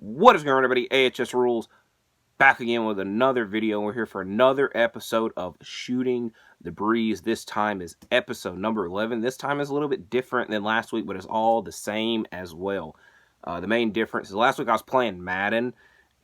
What is going on, everybody? AHS Rules back again with another video. We're here for another episode of Shooting the Breeze. This time is episode number 11. This time is a little bit different than last week, but it's all the same as well. The main difference is last week I was playing Madden,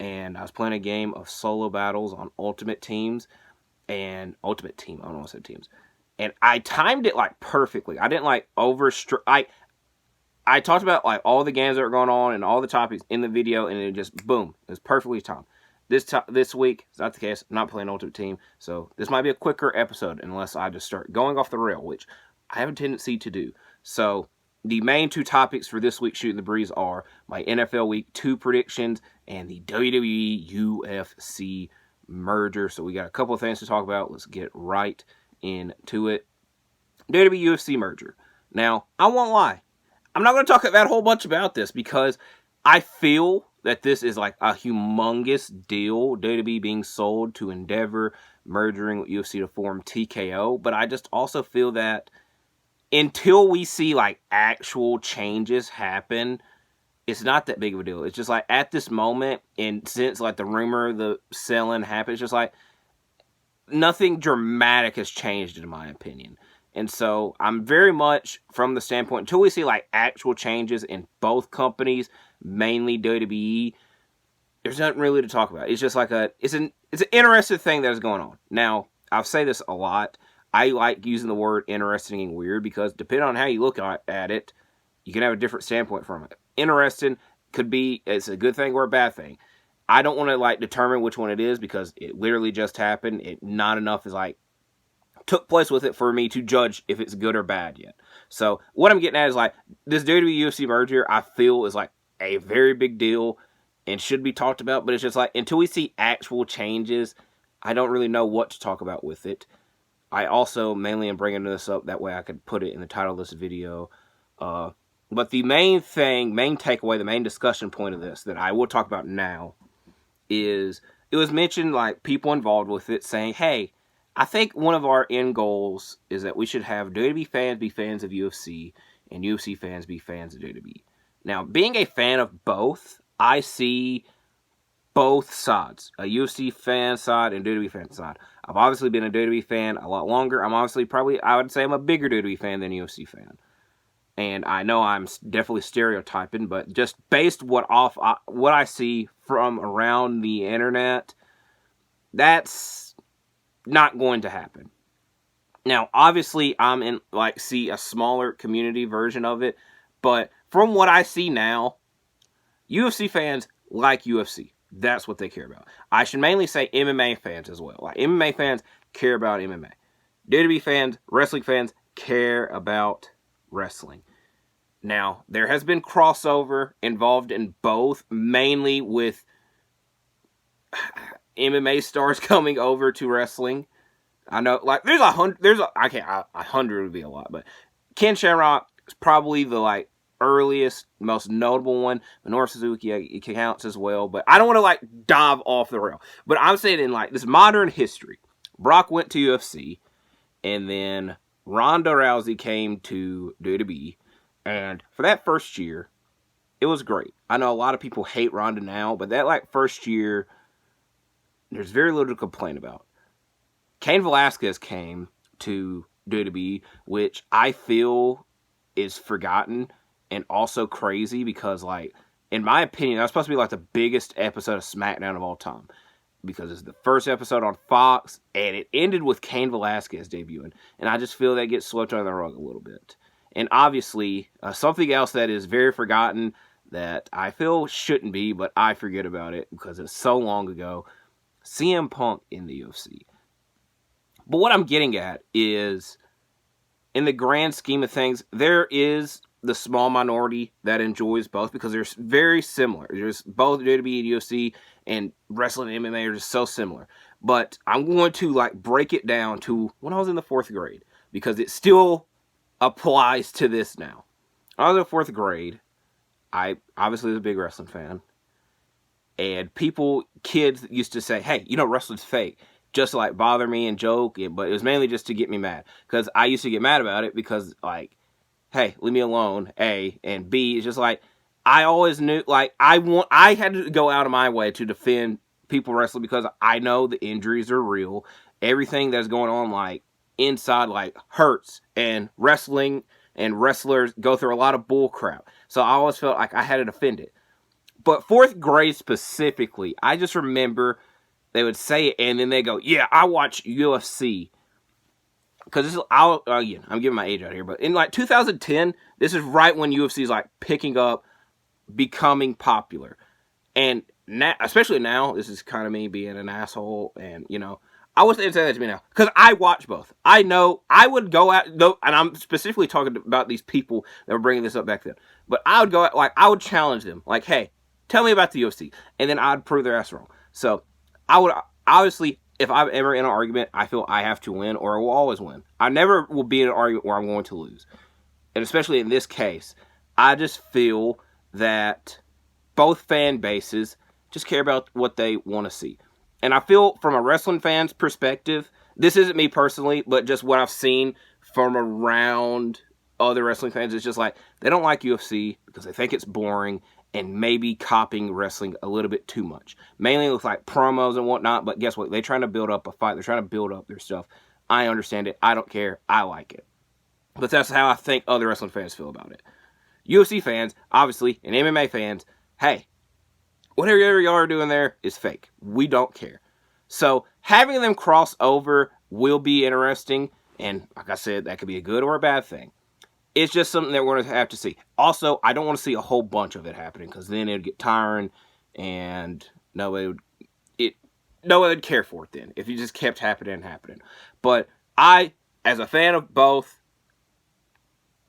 and I was playing a game of solo battles on Ultimate Teams, and Ultimate Team, I don't know what I said teams. And I timed it like perfectly. I didn't like I talked about like all the games that were going on and all the topics in the video, and it just boom, it was perfectly timed. This week it's not the case. I'm not playing Ultimate Team, so this might be a quicker episode unless I just start going off the rail, which I have a tendency to do. So the main two topics for this week Shooting the Breeze are my NFL Week 2 predictions and the WWE UFC merger. So we got a couple of things to talk about. Let's get right into it. WWE UFC merger. Now, I won't lie. I'm not going to talk about a whole bunch about this because I feel that this is like a humongous deal. WWE being sold to Endeavor, merging with UFC to form TKO. But I just also feel that until we see like actual changes happen, it's not that big of a deal. It's just like at this moment, and since like the rumor, the selling happened, it's just like nothing dramatic has changed in my opinion. And so I'm very much from the standpoint, until we see like actual changes in both companies, mainly WWE, there's nothing really to talk about. It's just like it's an interesting thing that is going on. Now, I'll say this a lot. I like using the word interesting and weird because depending on how you look at it, you can have a different standpoint from it. Interesting could be, it's a good thing or a bad thing. I don't want to like determine which one it is because it literally just happened. Not enough is like took place with it for me to judge if it's good or bad yet. So what I'm getting at is like this WWE UFC merger I feel is like a very big deal and should be talked about, but it's just like until we see actual changes, I don't really know what to talk about with it. I also mainly am bringing this up that way I could put it in the title of this video. But the main takeaway, the main discussion point of this that I will talk about now is it was mentioned like people involved with it saying, hey, I think one of our end goals is that we should have WWE fans be fans of UFC and UFC fans be fans of WWE. Now, being a fan of both, I see both sides, a UFC fan side and WWE fan side. I've obviously been a WWE fan a lot longer. I'm obviously I would say I'm a bigger WWE fan than a UFC fan. And I know I'm definitely stereotyping, but just based what I see from around the internet, that's not going to happen. Now, obviously, I'm in see a smaller community version of it, but from what I see now, UFC fans like UFC. That's what they care about. I should mainly say MMA fans as well. Like MMA fans care about MMA. WWE fans, wrestling fans care about wrestling. Now, there has been crossover involved in both, mainly with MMA stars coming over to wrestling. I know, like, there's 100, a 100 would be a lot, but Ken Shamrock is probably the, like, earliest, most notable one. Minoru Suzuki, it counts as well, but I don't want to, like, dive off the rail. But I'm saying in, like, this modern history, Brock went to UFC, and then Ronda Rousey came to WWE, and for that first year, it was great. I know a lot of people hate Ronda now, but that, like, first year, there's very little to complain about. Cain Velasquez came to WWE, which I feel is forgotten and also crazy because, like, in my opinion, that was supposed to be, like, the biggest episode of SmackDown of all time because it's the first episode on Fox, and it ended with Cain Velasquez debuting, and I just feel that gets swept under the rug a little bit. And obviously, something else that is very forgotten that I feel shouldn't be, but I forget about it because it's so long ago, CM Punk in the UFC. But what I'm getting at is, in the grand scheme of things, there is the small minority that enjoys both because they're very similar. There's both WWE and UFC and wrestling and MMA are just so similar. But I'm going to like break it down to when I was in the 4th grade because it still applies to this now. When I was in the 4th grade, I obviously was a big wrestling fan. And kids used to say, hey, wrestling's fake. Just to, like, bother me and joke. But it was mainly just to get me mad. Because I used to get mad about it because, like, hey, leave me alone, A. And B, it's just like, I always knew, like, I had to go out of my way to defend people wrestling because I know the injuries are real. Everything that's going on, like, inside, like, hurts. And wrestling and wrestlers go through a lot of bull crap. So I always felt like I had to defend it. But fourth grade specifically, I just remember they would say it and then they go, yeah, I watch UFC. Because again, I'm giving my age out here, but in like 2010, this is right when UFC is like picking up, becoming popular. And now, especially now, this is kind of me being an asshole. And, you know, I wish they'd say that to me now. Because I watch both. I know I would go out, and I'm specifically talking about these people that were bringing this up back then. But I would go out, like, I would challenge them. Like, hey, tell me about the UFC. And then I'd prove their ass wrong. So I would, obviously, if I'm ever in an argument, I feel I have to win or I will always win. I never will be in an argument where I'm going to lose. And especially in this case, I just feel that both fan bases just care about what they want to see. And I feel from a wrestling fan's perspective, this isn't me personally, but just what I've seen from around other wrestling fans, it's just like they don't like UFC because they think it's boring and maybe copying wrestling a little bit too much. Mainly with like promos and whatnot, but guess what? They're trying to build up a fight. They're trying to build up their stuff. I understand it. I don't care. I like it. But that's how I think other wrestling fans feel about it. UFC fans, obviously, and MMA fans, hey, whatever y'all are doing there is fake. We don't care. So having them cross over will be interesting. And like I said, that could be a good or a bad thing. It's just something that we're going to have to see. Also, I don't want to see a whole bunch of it happening because then it would get tiring and nobody would care for it then if it just kept happening. But I, as a fan of both,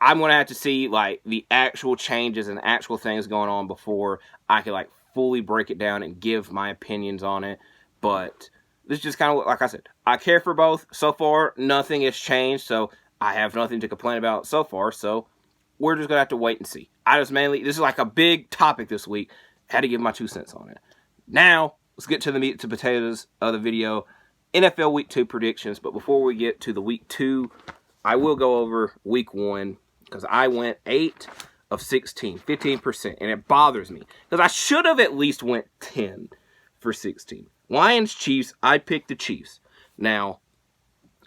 I'm going to have to see like the actual changes and actual things going on before I can like fully break it down and give my opinions on it. But this is just kind of like I said, I care for both. So far, nothing has changed. So I have nothing to complain about so far, so we're just going to have to wait and see. This is like a big topic this week. Had to give my 2 cents on it. Now, let's get to the meat and potatoes of the video. NFL Week 2 predictions, but before we get to the Week 2, I will go over Week 1, because I went 8 of 16, 15%, and it bothers me, because I should have at least went 10 for 16. Lions, Chiefs, I picked the Chiefs. Now,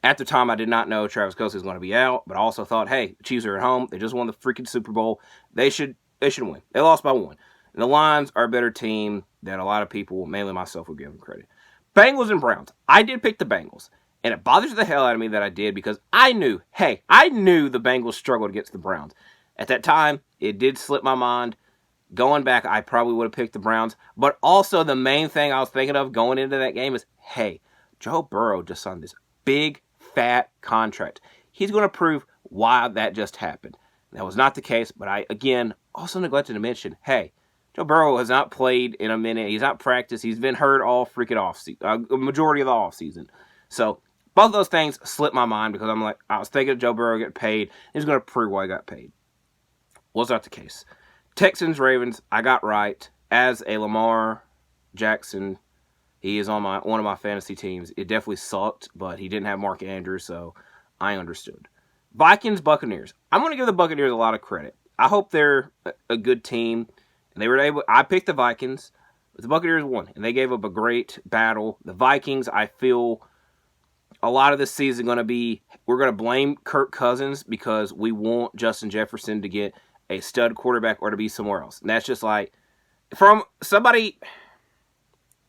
at the time, I did not know Travis Kelce was going to be out, but I also thought, hey, the Chiefs are at home. They just won the freaking Super Bowl. They should win. They lost by 1. And the Lions are a better team than a lot of people, mainly myself, would give them credit. Bengals and Browns. I did pick the Bengals. And it bothers the hell out of me that I did because I knew the Bengals struggled against the Browns. At that time, it did slip my mind. Going back, I probably would have picked the Browns. But also, the main thing I was thinking of going into that game is, hey, Joe Burrow just signed this big, fat contract. He's going to prove why that just happened. That was not the case, but I, again, also neglected to mention, hey, Joe Burrow has not played in a minute. He's not practiced. He's been hurt all freaking offseason, a majority of the offseason. So, both of those things slipped my mind because I was thinking of Joe Burrow getting paid. He's going to prove why he got paid. Was not the case. Texans, Ravens, I got right. As a Lamar Jackson, he is on one of my fantasy teams. It definitely sucked, but he didn't have Mark Andrews, so I understood. Vikings, Buccaneers. I'm going to give the Buccaneers a lot of credit. I hope they're a good team. And I picked the Vikings, but the Buccaneers won, and they gave up a great battle. The Vikings, I feel a lot of this season we're going to blame Kirk Cousins because we want Justin Jefferson to get a stud quarterback or to be somewhere else. And that's just like, from somebody...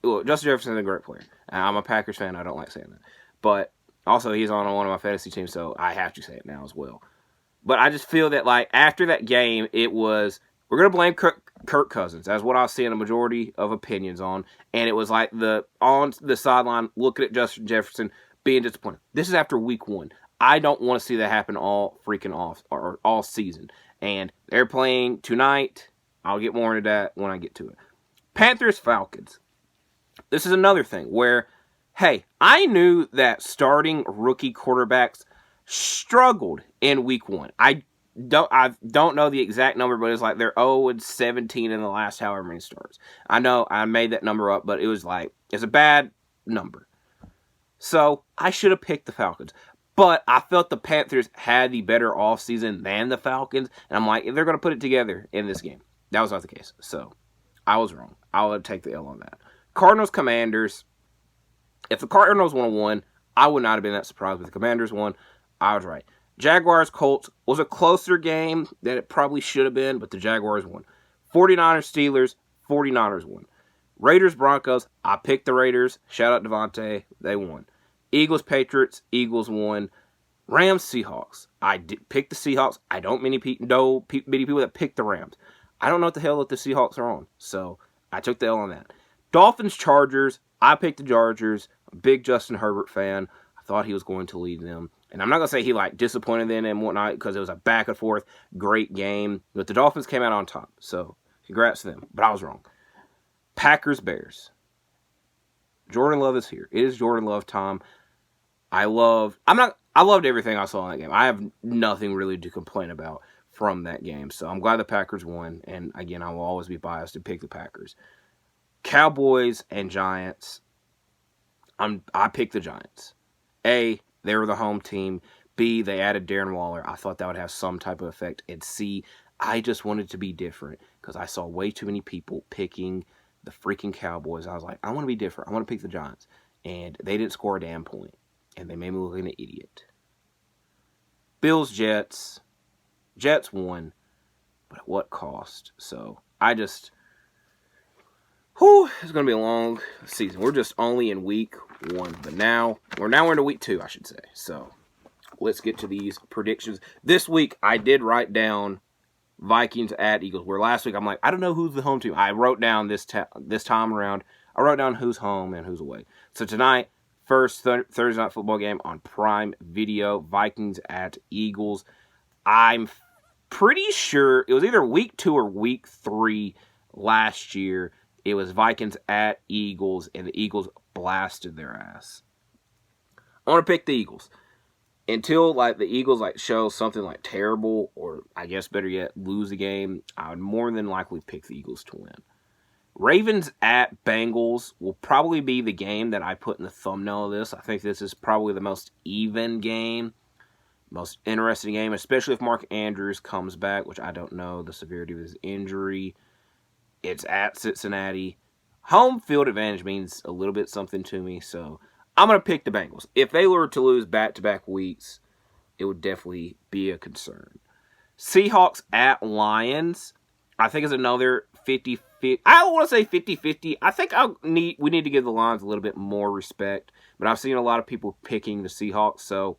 Well, Justin Jefferson is a great player. I'm a Packers fan. I don't like saying that. But also, he's on one of my fantasy teams, so I have to say it now as well. But I just feel that, like, after that game, it was, we're going to blame Kirk Cousins. That's what I was seeing a majority of opinions on. And it was like on the sideline, looking at Justin Jefferson, being disappointed. This is after week 1. I don't want to see that happen all season. And they're playing tonight. I'll get more into that when I get to it. Panthers, Falcons. This is another thing where, hey, I knew that starting rookie quarterbacks struggled in week 1. I don't know the exact number, but it's like they're 0-17 in the last however many starts. I know I made that number up, but it was like, it's a bad number. So I should have picked the Falcons. But I felt the Panthers had the better offseason than the Falcons. And I'm like, they're going to put it together in this game. That was not the case. So, I was wrong. I would take the L on that. Cardinals, Commanders. If the Cardinals would have won, I would not have been that surprised. But the Commanders won. I was right. Jaguars, Colts was a closer game than it probably should have been, but the Jaguars won. 49ers, Steelers, 49ers won. Raiders, Broncos, I picked the Raiders. Shout out Devontae. They won. Eagles, Patriots, Eagles won. Rams, Seahawks. I did pick the Seahawks. I don't know many people that picked the Rams. I don't know what the hell that the Seahawks are on, so I took the L on that. Dolphins, Chargers. I picked the Chargers. I'm a big Justin Herbert fan. I thought he was going to lead them. And I'm not going to say he disappointed them and whatnot because it was a back and forth great game. But the Dolphins came out on top. So congrats to them. But I was wrong. Packers, Bears. Jordan Love is here. It is Jordan Love time. I loved everything I saw in that game. I have nothing really to complain about from that game. So I'm glad the Packers won. And again, I will always be biased to pick the Packers. Cowboys and Giants. I picked the Giants. A, they were the home team. B, they added Darren Waller. I thought that would have some type of effect. And C, I just wanted to be different because I saw way too many people picking the freaking Cowboys. I was like, I want to be different. I want to pick the Giants. And they didn't score a damn point. And they made me look like an idiot. Bills, Jets. Jets won. But at what cost? So, it's going to be a long season. We're just only in week 1. But now, we're into week 2, I should say. So, let's get to these predictions. This week, I did write down Vikings at Eagles. Where last week, I'm like, I don't know who's the home team. I wrote down this time around, I wrote down who's home and who's away. So, tonight, first Thursday Night Football game on Prime Video. Vikings at Eagles. I'm pretty sure it was either week 2 or week 3 last year. It was Vikings at Eagles, and the Eagles blasted their ass. I want to pick the Eagles. Until the Eagles show something terrible, or I guess better yet, lose a game, I would more than likely pick the Eagles to win. Ravens at Bengals will probably be the game that I put in the thumbnail of this. I think this is probably the most even game, most interesting game, especially if Mark Andrews comes back, which I don't know the severity of his injury. It's at Cincinnati. Home field advantage means a little bit something to me, so I'm going to pick the Bengals. If they were to lose back-to-back weeks, it would definitely be a concern. Seahawks at Lions. I think it's another 50-50. I don't want to say 50-50. I think we need to give the Lions a little bit more respect. But I've seen a lot of people picking the Seahawks, so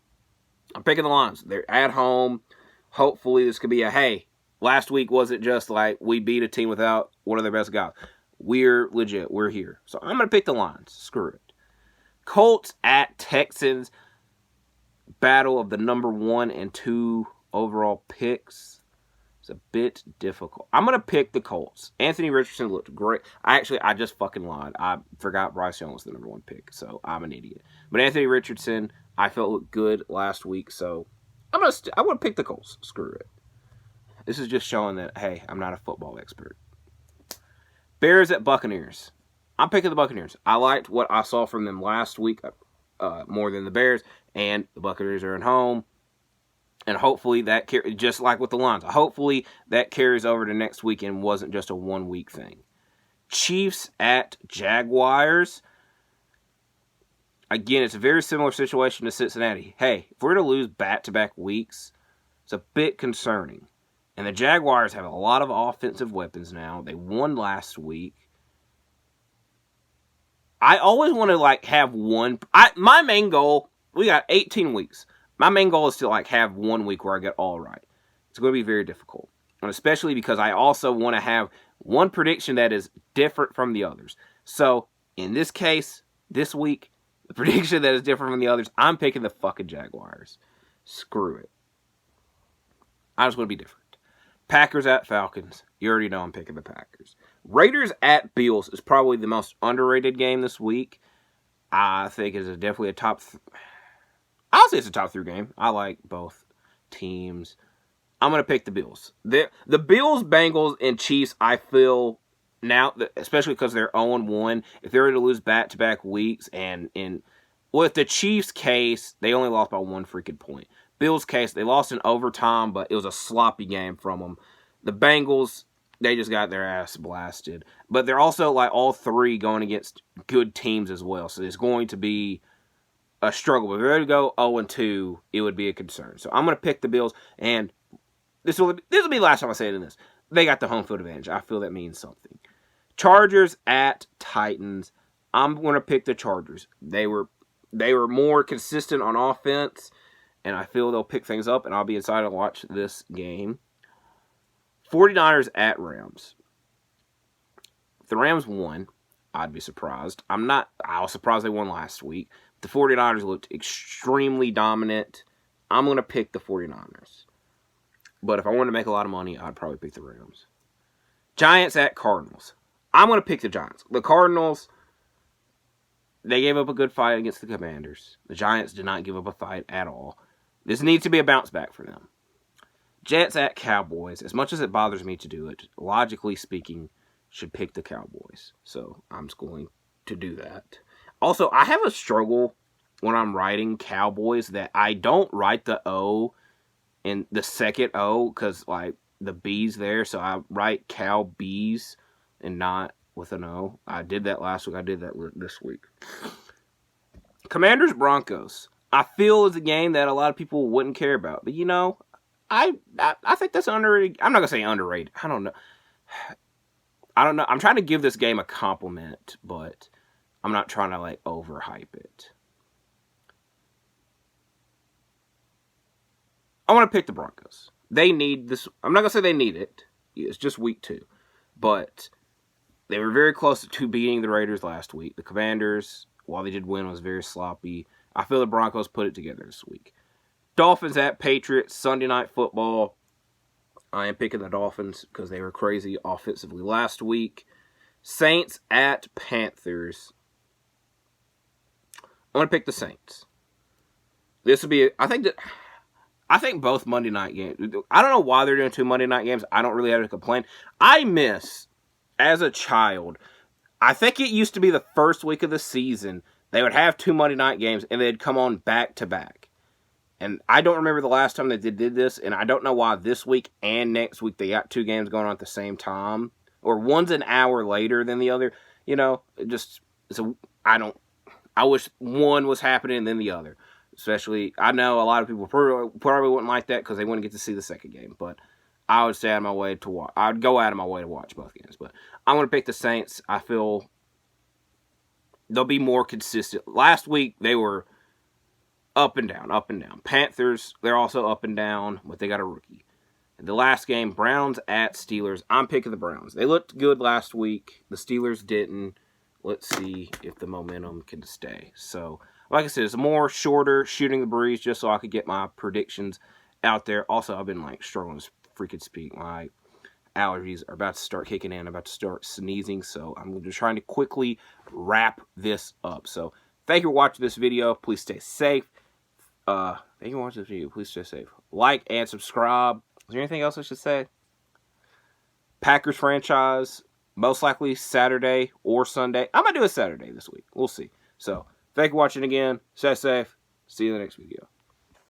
I'm picking the Lions. They're at home. Hopefully this could be hey, last week wasn't just we beat a team without one of their best guys. We're legit. We're here. So I'm going to pick the Lions. Screw it. Colts at Texans. Battle of the number 1 and 2 overall picks. It's a bit difficult. I'm going to pick the Colts. Anthony Richardson looked great. I just fucking lied. I forgot Bryce Young was the number 1 pick, so I'm an idiot. But Anthony Richardson, I felt looked good last week, so I'm going to pick the Colts. Screw it. This is just showing that, hey, I'm not a football expert. Bears at Buccaneers. I'm picking the Buccaneers. I liked what I saw from them last week more than the Bears, and the Buccaneers are at home. And hopefully that, just like with the Lions, hopefully that carries over to next week and wasn't just a 1-week thing. Chiefs at Jaguars. Again, it's a very similar situation to Cincinnati. Hey, if we're to lose back-to-back weeks, it's a bit concerning. And the Jaguars have a lot of offensive weapons now. They won last week. I always want to have one. My main goal, we got 18 weeks. My main goal is to have 1 week where I get all right. It's going to be very difficult. And especially because I also want to have one prediction that is different from the others. So, in this case, this week, the prediction that is different from the others, I'm picking the fucking Jaguars. Screw it. I just want to be different. Packers at Falcons. You already know I'm picking the Packers. Raiders at Bills is probably the most underrated game this week. I think it's definitely a top... I'll say it's a top 3 game. I like both teams. I'm going to pick the Bills. The Bills, Bengals, and Chiefs, I feel now, especially because they're 0-1, if they were to lose back-to-back weeks, and with the Chiefs' case, they only lost by 1 freaking point. Bills' case, they lost in overtime, but it was a sloppy game from them. The Bengals, they just got their ass blasted. But they're also, like, all three going against good teams as well. So it's going to be a struggle. If they're ready to go 0-2, it would be a concern. So I'm going to pick the Bills. And this will be the last time I say it in this. They got the home field advantage. I feel that means something. Chargers at Titans. I'm going to pick the Chargers. They were more consistent on offense, and I feel they'll pick things up, and I'll be excited to watch this game. 49ers at Rams. If the Rams won, I'd be surprised. I was surprised they won last week. The 49ers looked extremely dominant. I'm going to pick the 49ers. But if I wanted to make a lot of money, I'd probably pick the Rams. Giants at Cardinals. I'm going to pick the Giants. The Cardinals, they gave up a good fight against the Commanders. The Giants did not give up a fight at all. This needs to be a bounce back for them. Jets at Cowboys. As much as it bothers me to do it, logically speaking, should pick the Cowboys. So I'm just going to do that. Also, I have a struggle when I'm writing Cowboys that I don't write the O in the second O because, like, the B's there. So I write Cow B's and not with an O. I did that last week. I did that this week. Commanders Broncos. I feel is a game that a lot of people wouldn't care about. But, you know, I think that's underrated. I'm not going to say underrated. I don't know. I'm trying to give this game a compliment, but I'm not trying to, like, overhype it. I want to pick the Broncos. They need this. I'm not going to say they need it. It's just week 2. But they were very close to beating the Raiders last week. The Commanders, while they did win, was very sloppy. I feel the Broncos put it together this week. Dolphins at Patriots, Sunday Night Football. I am picking the Dolphins because they were crazy offensively last week. Saints at Panthers. I'm going to pick the Saints. This will be, I think both Monday night games. I don't know why they're doing 2 Monday night games. I don't really have to complain. I miss, as a child, I think it used to be the first week of the season, they would have 2 Monday night games, and they'd come on back to back. And I don't remember the last time they did this, and I don't know why this week and next week they got 2 games going on at the same time. Or one's an hour later than the other. You know, I wish one was happening than the other. Especially, I know a lot of people probably wouldn't like that because they wouldn't get to see the second game. But I would stay out of my way to watch. I would go out of my way to watch both games. But I'm going to pick the Saints. I feel they'll be more consistent. Last week, they were up and down, up and down. Panthers, they're also up and down, but they got a rookie. And the last game, Browns at Steelers. I'm picking the Browns. They looked good last week. The Steelers didn't. Let's see if the momentum can stay. So, like I said, it's more shorter, shooting the breeze, just so I could get my predictions out there. Also, I've been, like, struggling to freaking speak. My allergies are about to start kicking in. I'm about to start sneezing, so I'm just trying to quickly wrap this up. So, thank you for watching this video. Please stay safe. Thank you for watching this video. Please stay safe. Like and subscribe. Is there anything else I should say? Packers franchise, most likely Saturday or Sunday. I might do a Saturday this week. We'll see. So, thank you for watching again. Stay safe. See you in the next video.